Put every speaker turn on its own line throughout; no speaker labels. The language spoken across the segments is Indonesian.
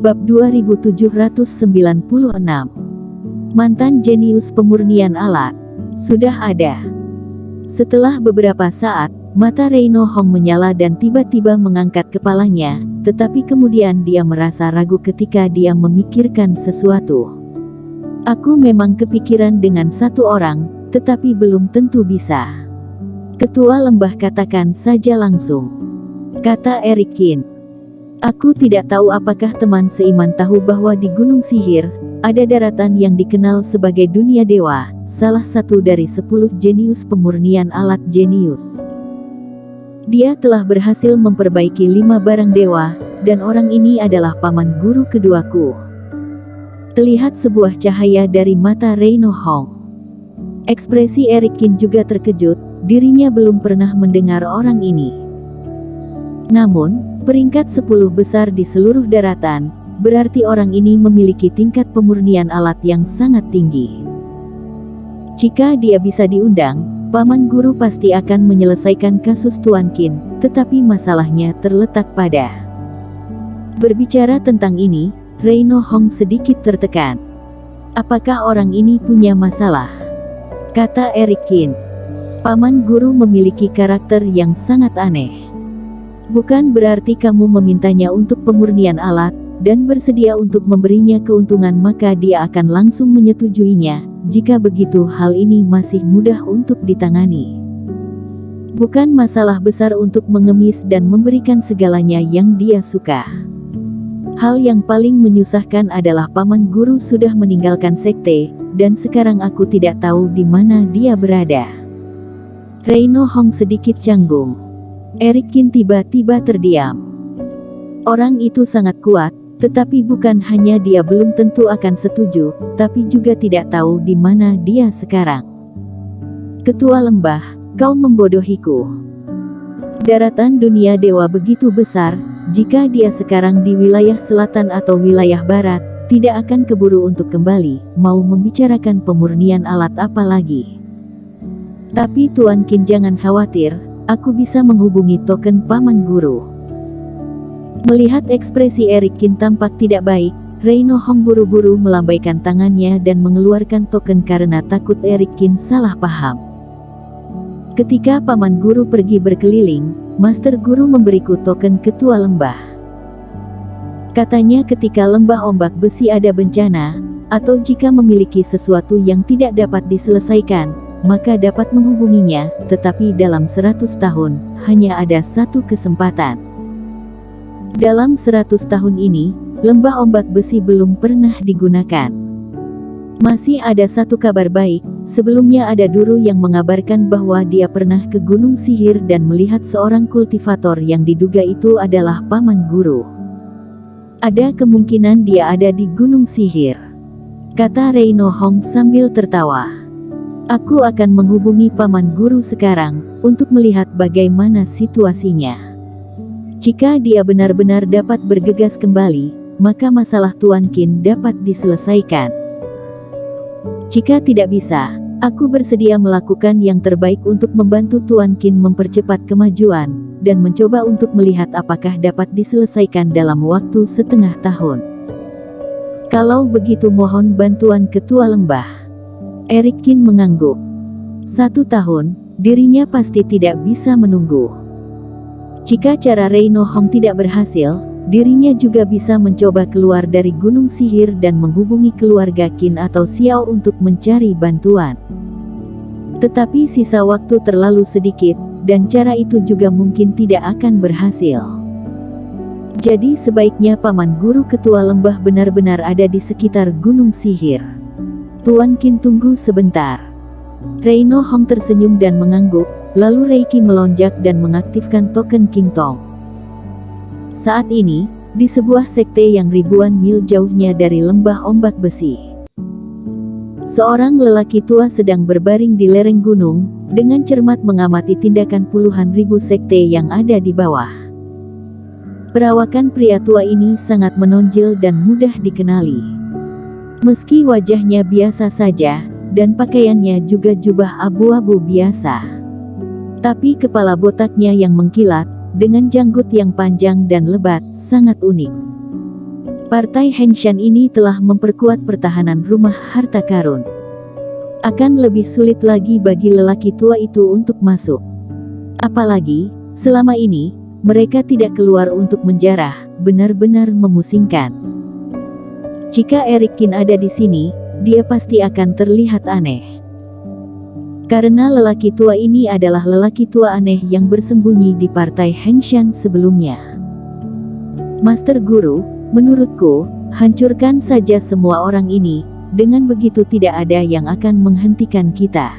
Bab 2796. Mantan jenius pemurnian alat. Sudah ada. Setelah beberapa saat, mata Reino Hong menyala dan tiba-tiba mengangkat kepalanya, tetapi kemudian dia merasa ragu ketika dia memikirkan sesuatu. Aku memang kepikiran dengan satu orang, tetapi belum tentu bisa. Ketua lembah katakan saja langsung, kata Eric Kin. Aku tidak tahu apakah teman seiman tahu bahwa di Gunung Sihir, ada daratan yang dikenal sebagai dunia dewa, salah satu dari 10 jenius pemurnian alat jenius. Dia telah berhasil memperbaiki 5 barang dewa, dan orang ini adalah paman guru keduaku. Terlihat sebuah cahaya dari mata Reino Hong. Ekspresi Eric Kin juga terkejut, dirinya belum pernah mendengar orang ini. Namun, peringkat 10 besar di seluruh daratan, berarti orang ini memiliki tingkat pemurnian alat yang sangat tinggi. Jika dia bisa diundang, paman guru pasti akan menyelesaikan kasus Tuan Qin, tetapi masalahnya terletak pada. Berbicara tentang ini, Reino Hong sedikit tertekan. Apakah orang ini punya masalah? Kata Eric Kin. Paman guru memiliki karakter yang sangat aneh. Bukan berarti kamu memintanya untuk pemurnian alat, dan bersedia untuk memberinya keuntungan maka dia akan langsung menyetujuinya. Jika begitu hal ini masih mudah untuk ditangani. Bukan masalah besar untuk mengemis dan memberikan segalanya yang dia suka. Hal yang paling menyusahkan adalah paman guru sudah meninggalkan sekte, dan sekarang aku tidak tahu di mana dia berada. Reino Hong sedikit canggung. Eric Kin tiba-tiba terdiam. Orang itu sangat kuat, tetapi bukan hanya dia belum tentu akan setuju, tapi juga tidak tahu di mana dia sekarang. Ketua lembah, kau membodohiku. Daratan dunia dewa begitu besar, jika dia sekarang di wilayah selatan atau wilayah barat, tidak akan keburu untuk kembali, mau membicarakan pemurnian alat apa lagi. Tapi Tuan Qin jangan khawatir, aku bisa menghubungi token paman guru. Melihat ekspresi Eric Kin tampak tidak baik, Reino Hong buru-buru melambaikan tangannya dan mengeluarkan token karena takut Eric Kin salah paham. Ketika paman guru pergi berkeliling, master guru memberiku token ketua lembah. Katanya ketika lembah ombak besi ada bencana, atau jika memiliki sesuatu yang tidak dapat diselesaikan, maka dapat menghubunginya, tetapi dalam 100 tahun, hanya ada satu kesempatan. Dalam 100 tahun ini, lembah ombak besi belum pernah digunakan. Masih ada satu kabar baik, sebelumnya ada guru yang mengabarkan bahwa dia pernah ke Gunung Sihir dan melihat seorang kultivator yang diduga itu adalah paman guru. Ada kemungkinan dia ada di Gunung Sihir, kata Reino Hong sambil tertawa. Aku akan menghubungi paman guru sekarang, untuk melihat bagaimana situasinya. Jika dia benar-benar dapat bergegas kembali, maka masalah Tuan Qin dapat diselesaikan. Jika tidak bisa, aku bersedia melakukan yang terbaik untuk membantu Tuan Qin mempercepat kemajuan, dan mencoba untuk melihat apakah dapat diselesaikan dalam waktu setengah tahun. Kalau begitu mohon bantuan ketua lembah. Eric Kin mengangguk. 1 tahun, dirinya pasti tidak bisa menunggu. Jika cara Reino Hong tidak berhasil, dirinya juga bisa mencoba keluar dari Gunung Sihir dan menghubungi keluarga Qin atau Xiao untuk mencari bantuan. Tetapi sisa waktu terlalu sedikit, dan cara itu juga mungkin tidak akan berhasil. Jadi sebaiknya paman guru ketua lembah benar-benar ada di sekitar Gunung Sihir. Tuan Qin tunggu sebentar. Reino Hong tersenyum dan mengangguk, lalu Reiki melonjak dan mengaktifkan token King Tong. Saat ini, di sebuah sekte yang ribuan mil jauhnya dari lembah ombak besi, seorang lelaki tua sedang berbaring di lereng gunung, dengan cermat mengamati tindakan puluhan ribu sekte yang ada di bawah. Perawakan pria tua ini sangat menonjol dan mudah dikenali. Meski wajahnya biasa saja, dan pakaiannya juga jubah abu-abu biasa. Tapi kepala botaknya yang mengkilat, dengan janggut yang panjang dan lebat, sangat unik. Partai Hengshan ini telah memperkuat pertahanan rumah harta karun. Akan lebih sulit lagi bagi lelaki tua itu untuk masuk. Apalagi, selama ini, mereka tidak keluar untuk menjarah, benar-benar memusingkan. Jika Eric Qin ada di sini, dia pasti akan terlihat aneh. Karena lelaki tua ini adalah lelaki tua aneh yang bersembunyi di Partai Hengshan sebelumnya. Master Guru, menurutku, hancurkan saja semua orang ini, dengan begitu tidak ada yang akan menghentikan kita.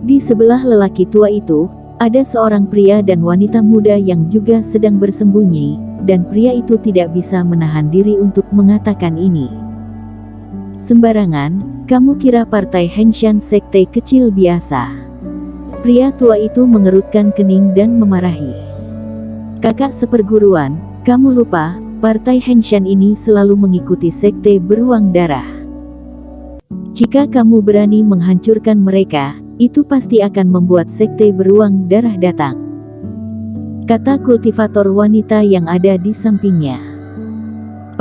Di sebelah lelaki tua itu, ada seorang pria dan wanita muda yang juga sedang bersembunyi, dan pria itu tidak bisa menahan diri untuk mengatakan ini. Sembarangan, kamu kira Partai Hengshan sekte kecil biasa. Pria tua itu mengerutkan kening dan memarahi. Kakak seperguruan, kamu lupa, Partai Hengshan ini selalu mengikuti sekte beruang darah. Jika kamu berani menghancurkan mereka, itu pasti akan membuat sekte beruang darah datang. Kata kultivator wanita yang ada di sampingnya.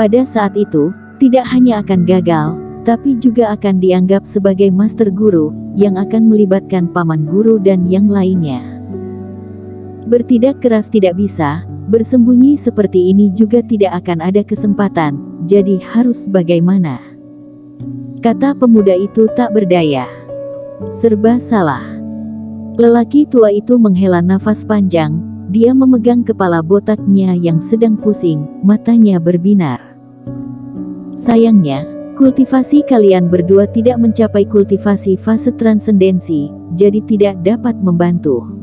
Pada saat itu, tidak hanya akan gagal, tapi juga akan dianggap sebagai master guru, yang akan melibatkan paman guru dan yang lainnya. Bertindak keras tidak bisa, bersembunyi seperti ini juga tidak akan ada kesempatan, jadi harus bagaimana? Kata pemuda itu tak berdaya. Serba salah. Lelaki tua itu menghela nafas panjang, dia memegang kepala botaknya yang sedang pusing, matanya berbinar. Sayangnya, kultivasi kalian berdua tidak mencapai kultivasi fase transendensi, jadi tidak dapat membantu.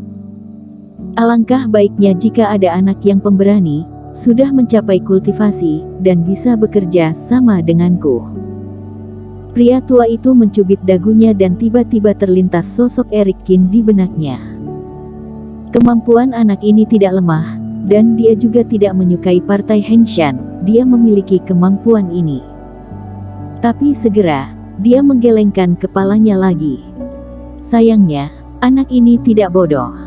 Alangkah baiknya jika ada anak yang pemberani, sudah mencapai kultivasi, dan bisa bekerja sama denganku. Pria tua itu mencubit dagunya dan tiba-tiba terlintas sosok Eric Qin di benaknya. Kemampuan anak ini tidak lemah, dan dia juga tidak menyukai Partai Hengshan, dia memiliki kemampuan ini. Tapi segera, dia menggelengkan kepalanya lagi. Sayangnya, anak ini tidak bodoh.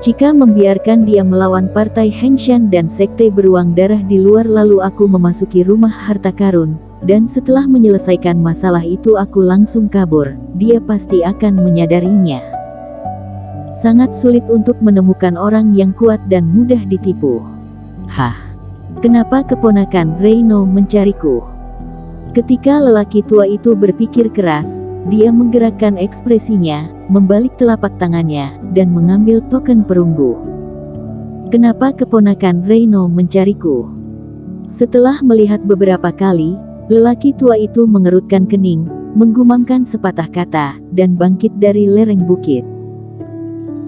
Jika membiarkan dia melawan Partai Hengshan dan sekte beruang darah di luar lalu aku memasuki rumah harta karun, dan setelah menyelesaikan masalah itu aku langsung kabur, dia pasti akan menyadarinya. Sangat sulit untuk menemukan orang yang kuat dan mudah ditipu. Hah? Kenapa keponakan Reino mencariku? Ketika lelaki tua itu berpikir keras, dia menggerakkan ekspresinya, membalik telapak tangannya, dan mengambil token perunggu. Kenapa keponakan Reino mencariku? Setelah melihat beberapa kali, lelaki tua itu mengerutkan kening, menggumamkan sepatah kata, dan bangkit dari lereng bukit.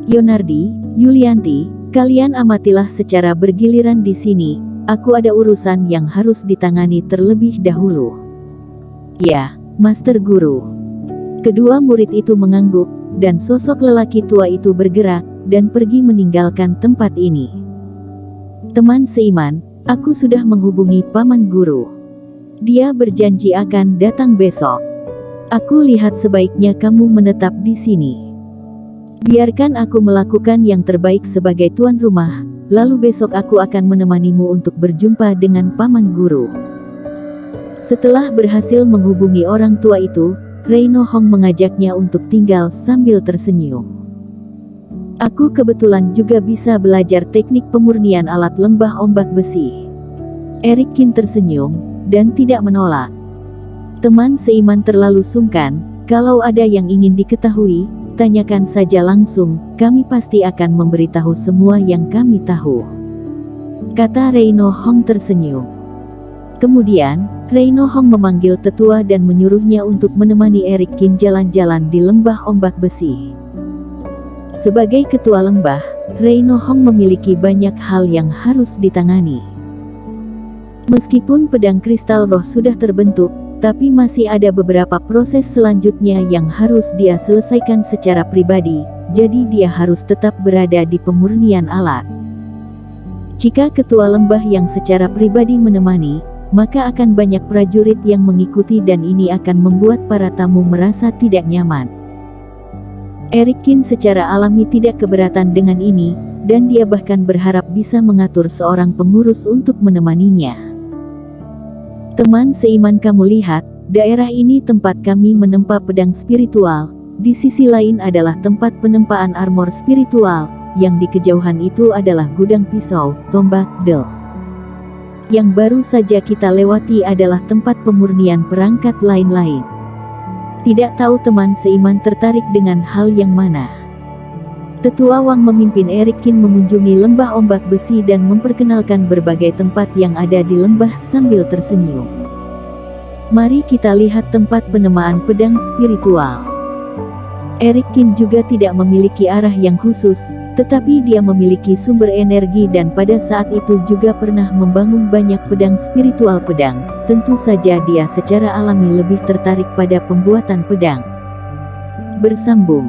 Yonardi, Yulianti, kalian amatilah secara bergiliran di sini, aku ada urusan yang harus ditangani terlebih dahulu. Ya, Master Guru. Kedua murid itu mengangguk, dan sosok lelaki tua itu bergerak, dan pergi meninggalkan tempat ini. Teman seiman, aku sudah menghubungi Paman Guru. Dia berjanji akan datang besok. Aku lihat sebaiknya kamu menetap di sini. Biarkan aku melakukan yang terbaik sebagai tuan rumah, lalu besok aku akan menemanimu untuk berjumpa dengan Paman Guru. Setelah berhasil menghubungi orang tua itu, Reino Hong mengajaknya untuk tinggal sambil tersenyum. Aku kebetulan juga bisa belajar teknik pemurnian alat lembah ombak besi. Eric Qin tersenyum, dan tidak menolak. Teman seiman terlalu sungkan, kalau ada yang ingin diketahui, tanyakan saja langsung, kami pasti akan memberitahu semua yang kami tahu. Kata Reino Hong tersenyum. Kemudian, Reino Hong memanggil tetua dan menyuruhnya untuk menemani Eric Qin jalan-jalan di lembah ombak besi. Sebagai ketua lembah, Reino Hong memiliki banyak hal yang harus ditangani. Meskipun pedang kristal roh sudah terbentuk, tapi masih ada beberapa proses selanjutnya yang harus dia selesaikan secara pribadi, jadi dia harus tetap berada di pemurnian alat. Jika ketua lembah yang secara pribadi menemani, maka akan banyak prajurit yang mengikuti dan ini akan membuat para tamu merasa tidak nyaman. Eric Qin secara alami tidak keberatan dengan ini, dan dia bahkan berharap bisa mengatur seorang pengurus untuk menemaninya. Teman seiman, kamu lihat, daerah ini tempat kami menempa pedang spiritual. Di sisi lain adalah tempat penempaan armor spiritual, yang di kejauhan itu adalah gudang pisau, tombak, del. Yang baru saja kita lewati adalah tempat pemurnian perangkat lain-lain. Tidak tahu teman seiman tertarik dengan hal yang mana. Tetua Wang memimpin Erik Kin mengunjungi lembah ombak besi dan memperkenalkan berbagai tempat yang ada di lembah sambil tersenyum. Mari kita lihat tempat penemaan pedang spiritual. Erik Kin juga tidak memiliki arah yang khusus, tetapi dia memiliki sumber energi dan pada saat itu juga pernah membangun banyak pedang spiritual pedang. Tentu saja dia secara alami lebih tertarik pada pembuatan pedang. Bersambung.